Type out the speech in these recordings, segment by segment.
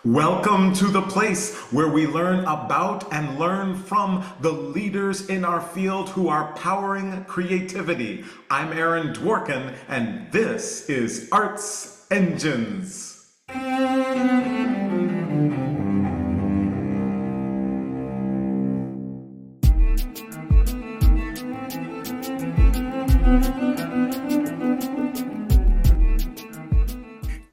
Welcome to the place where we learn about and learn from the leaders in our field who are powering creativity. I'm Aaron Dworkin, and this is Arts Engines.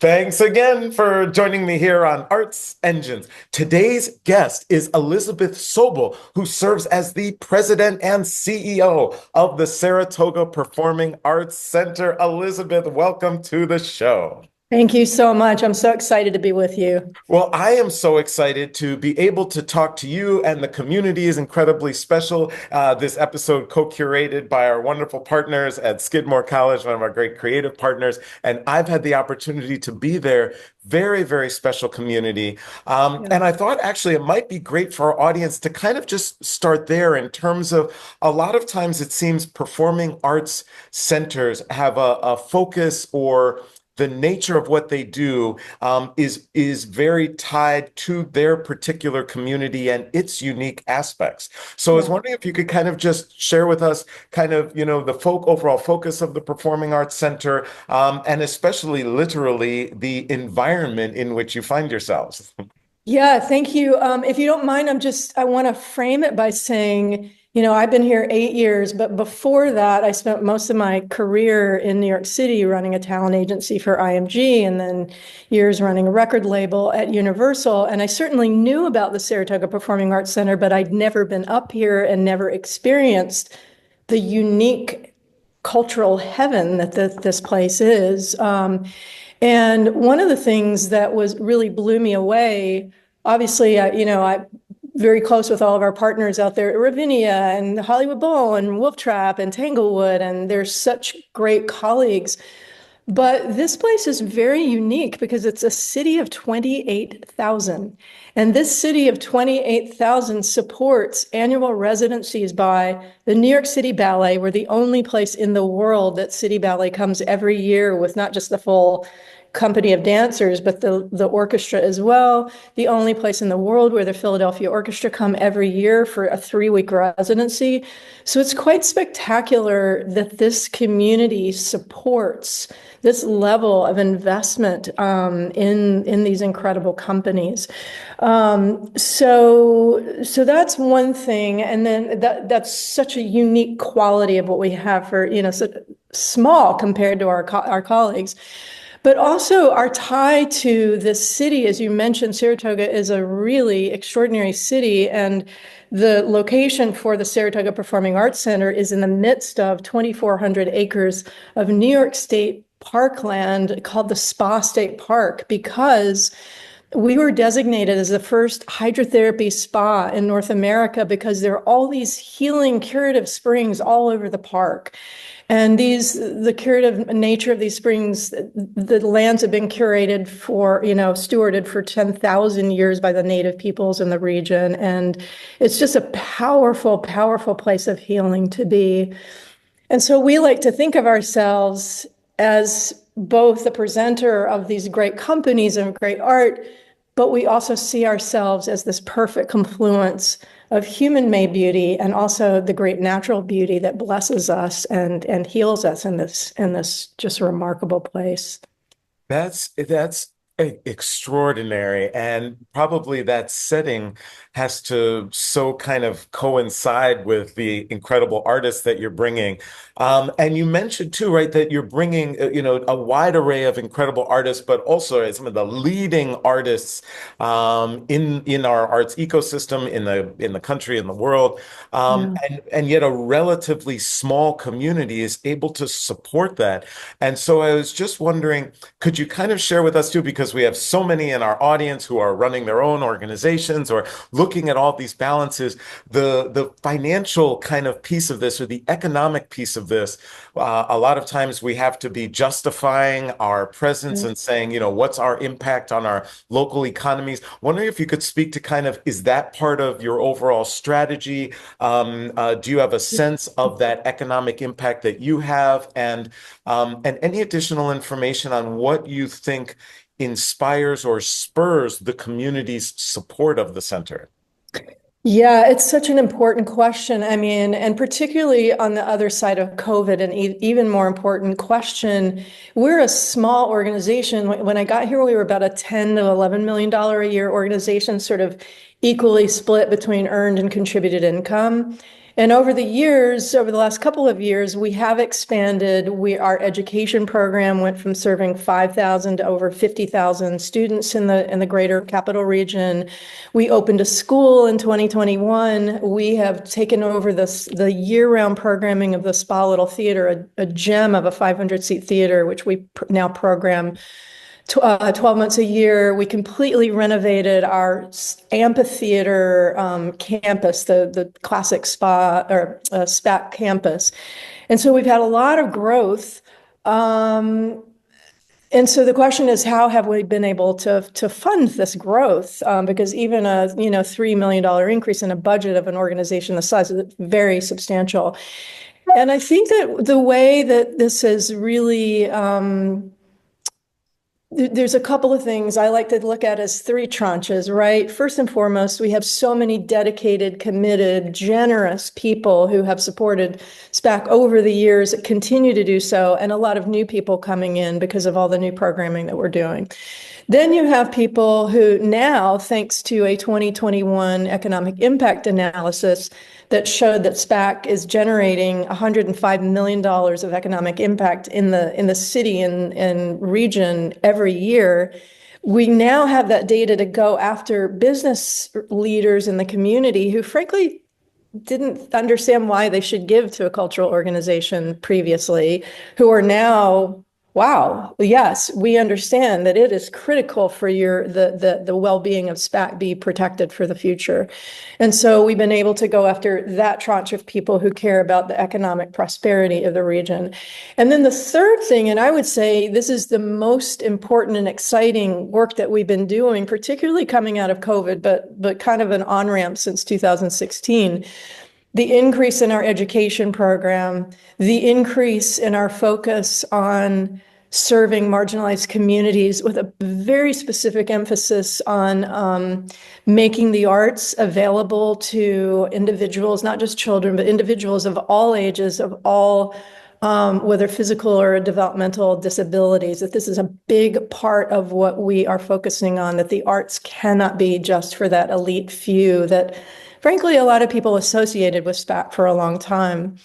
Thanks again for joining me here on Arts Engines. Today's guest is Elizabeth Sobel, who serves as the president and CEO of the Saratoga Performing Arts Center. Elizabeth, welcome to the show. Thank you so much. I'm so excited to be with you. Well, I am so excited to be able to talk to you, and the community is incredibly special. This episode co-curated by our wonderful partners at Skidmore College, one of our great creative partners, and I've had the opportunity to be there. Very, very special community. Yeah. And I thought actually it might be great for our audience to kind of just start there in terms of a lot of times it seems performing arts centers have a focus, or the nature of what they do is very tied to their particular community and its unique aspects. So I was Yeah. wondering if you could kind of just share with us kind of, the overall focus of the Performing Arts Center, and especially literally the environment in which you find yourselves. Yeah, thank you. If you don't mind, I want to frame it by saying, I've been here 8 years, but before that, I spent most of my career in New York City running a talent agency for IMG and then years running a record label at Universal. And I certainly knew about the Saratoga Performing Arts Center, but I'd never been up here and never experienced the unique cultural heaven that this place is. And one of the things that was really blew me away, obviously, I very close with all of our partners out there at Ravinia and Hollywood Bowl and Wolf Trap and Tanglewood, and they're such great colleagues. But this place is very unique because it's a city of 28,000. And this city of 28,000 supports annual residencies by the New York City Ballet. We're the only place in the world that City Ballet comes every year with not just the full company of dancers, but the orchestra as well. The only place in the world where the Philadelphia Orchestra come every year for a 3-week residency. So it's quite spectacular that this community supports this level of investment in these incredible companies. So that's one thing, and then that's such a unique quality of what we have for so small compared to our colleagues. But also our tie to this city, as you mentioned, Saratoga is a really extraordinary city, and the location for the Saratoga Performing Arts Center is in the midst of 2,400 acres of New York State parkland called the Spa State Park, because we were designated as the first hydrotherapy spa in North America because there are all these healing curative springs all over the park. And the curative nature of these springs, the lands have been curated for, stewarded for 10,000 years by the native peoples in the region. And it's just a powerful, powerful place of healing to be. And so we like to think of ourselves as both the presenter of these great companies and great art, but we also see ourselves as this perfect confluence of human-made beauty and also the great natural beauty that blesses us and heals us in this just remarkable place. That's extraordinary, and probably that setting has to so kind of coincide with the incredible artists that you're bringing. And you mentioned too, right, that you're bringing a wide array of incredible artists, but also some of the leading artists in our arts ecosystem in the country, in the world, Yeah. and yet a relatively small community is able to support that. And so I was just wondering, could you kind of share with us too, because we have so many in our audience who are running their own organizations or looking at all these balances, the financial kind of piece of this or the economic piece of this. A lot of times we have to be justifying our presence and saying, what's our impact on our local economies? Wondering if you could speak to kind of, is that part of your overall strategy? Do you have a sense of that economic impact that you have, and any additional information on what you think inspires or spurs the community's support of the center? Yeah, it's such an important question. I mean, and particularly on the other side of COVID, an even more important question. We're a small organization. When I got here, we were about a $10 to $11 million a year organization, sort of equally split between earned and contributed income. And over the years, over the last couple of years, we have expanded. Our education program went from serving 5,000 to over 50,000 students in the greater capital region. We opened a school in 2021. We have taken over the year-round programming of the Spa Little Theater, a gem of a 500-seat theater, which we now program 12 months a year. We completely renovated our amphitheater campus, the classic spa or SPAC campus. And so we've had a lot of growth. And so the question is, how have we been able to fund this growth? Because even a $3 million increase in a budget of an organization the size is very substantial. And I think that the way that this is really there's a couple of things I like to look at as three tranches, right? First and foremost, we have so many dedicated, committed, generous people who have supported SPAC over the years, that continue to do so, and a lot of new people coming in because of all the new programming that we're doing. Then you have people who now, thanks to a 2021 economic impact analysis that showed that SPAC is generating $105 million of economic impact in the city and region every year. We now have that data to go after business leaders in the community who, frankly, didn't understand why they should give to a cultural organization previously, who are now, wow, yes, we understand that it is critical for the well-being of SPAC be protected for the future. And so we've been able to go after that tranche of people who care about the economic prosperity of the region. And then the third thing, and I would say this is the most important and exciting work that we've been doing, particularly coming out of COVID, but kind of an on-ramp since 2016, the increase in our education program, the increase in our focus on serving marginalized communities with a very specific emphasis on making the arts available to individuals, not just children, but individuals of all ages, of all, whether physical or developmental disabilities, that this is a big part of what we are focusing on, that the arts cannot be just for that elite few that frankly, a lot of people associated with SPAC for a long time.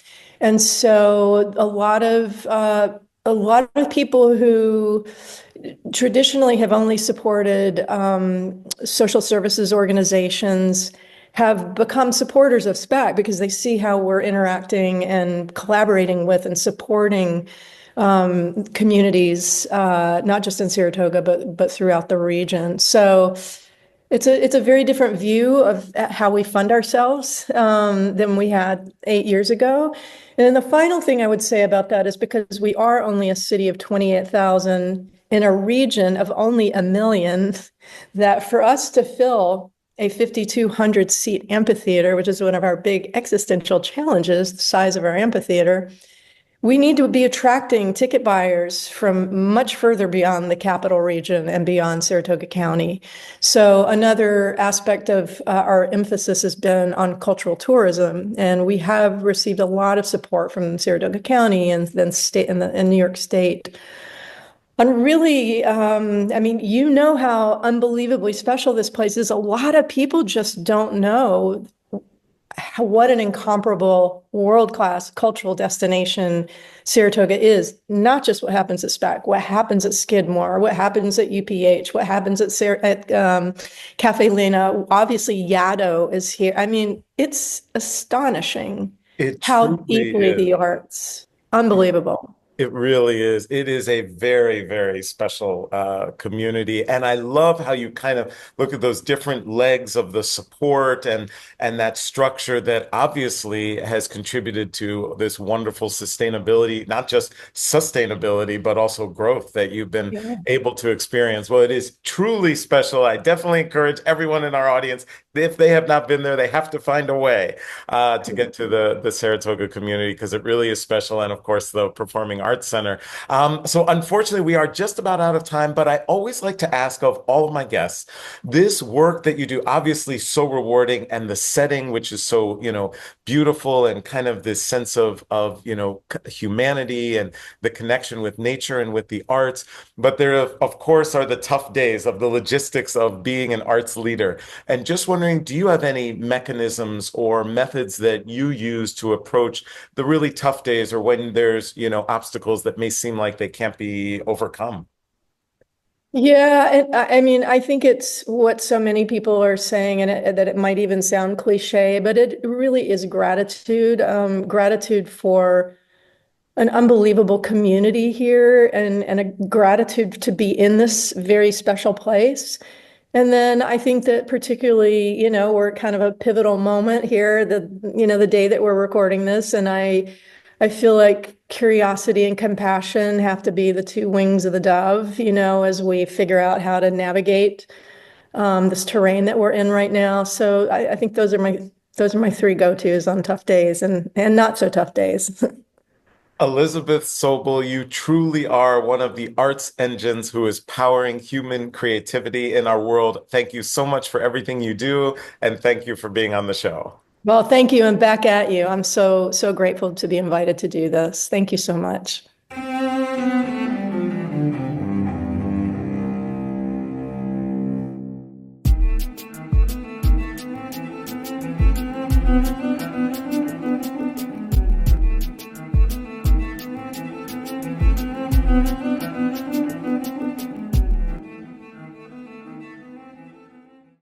And so a lot of people who traditionally have only supported social services organizations have become supporters of SPAC because they see how we're interacting and collaborating with and supporting communities, not just in Saratoga, but throughout the region. So it's a very different view of how we fund ourselves than we had 8 years ago. And then the final thing I would say about that is because we are only a city of 28,000 in a region of only 1 million, that for us to fill a 5,200 seat amphitheater, which is one of our big existential challenges, the size of our amphitheater, we need to be attracting ticket buyers from much further beyond the capital region and beyond Saratoga County. So another aspect of our emphasis has been on cultural tourism, and we have received a lot of support from Saratoga County and then state and New York State. And really, I mean, you know how unbelievably special this place is. A lot of people just don't know what an incomparable world-class cultural destination Saratoga is. Not just what happens at SPAC, what happens at Skidmore, what happens at UPH, what happens at Cafe Lena. Obviously, Yaddo is here. I mean, it's astonishing how deeply the arts, unbelievable. It really is. It is a very, very special community. And I love how you kind of look at those different legs of the support and that structure that obviously has contributed to this wonderful sustainability, not just sustainability, but also growth that you've been able to experience. Well, it is truly special. I definitely encourage everyone in our audience, if they have not been there, they have to find a way to get to the Saratoga community because it really is special. And of course, the Performing Arts Center. So unfortunately, we are just about out of time, but I always like to ask of all of my guests, this work that you do, obviously so rewarding, and the setting, which is so, beautiful, and kind of this sense of, humanity and the connection with nature and with the arts. But there, of course, are the tough days of the logistics of being an arts leader. And just wondering, do you have any mechanisms or methods that you use to approach the really tough days, or when there's, obstacles that may seem like they can't be overcome? Yeah, and I mean, I think it's what so many people are saying, and that it might even sound cliche, but it really is gratitude, gratitude for an unbelievable community here, and a gratitude to be in this very special place. And then I think that particularly, we're at kind of a pivotal moment here, the day that we're recording this, and I feel like curiosity and compassion have to be the two wings of the dove, as we figure out how to navigate this terrain that we're in right now. So I think those are my three go-tos on tough days and not so tough days. Elizabeth Sobel, you truly are one of the arts engines who is powering human creativity in our world. Thank you so much for everything you do, and thank you for being on the show. Well, thank you, and back at you. I'm so grateful to be invited to do this. Thank you so much.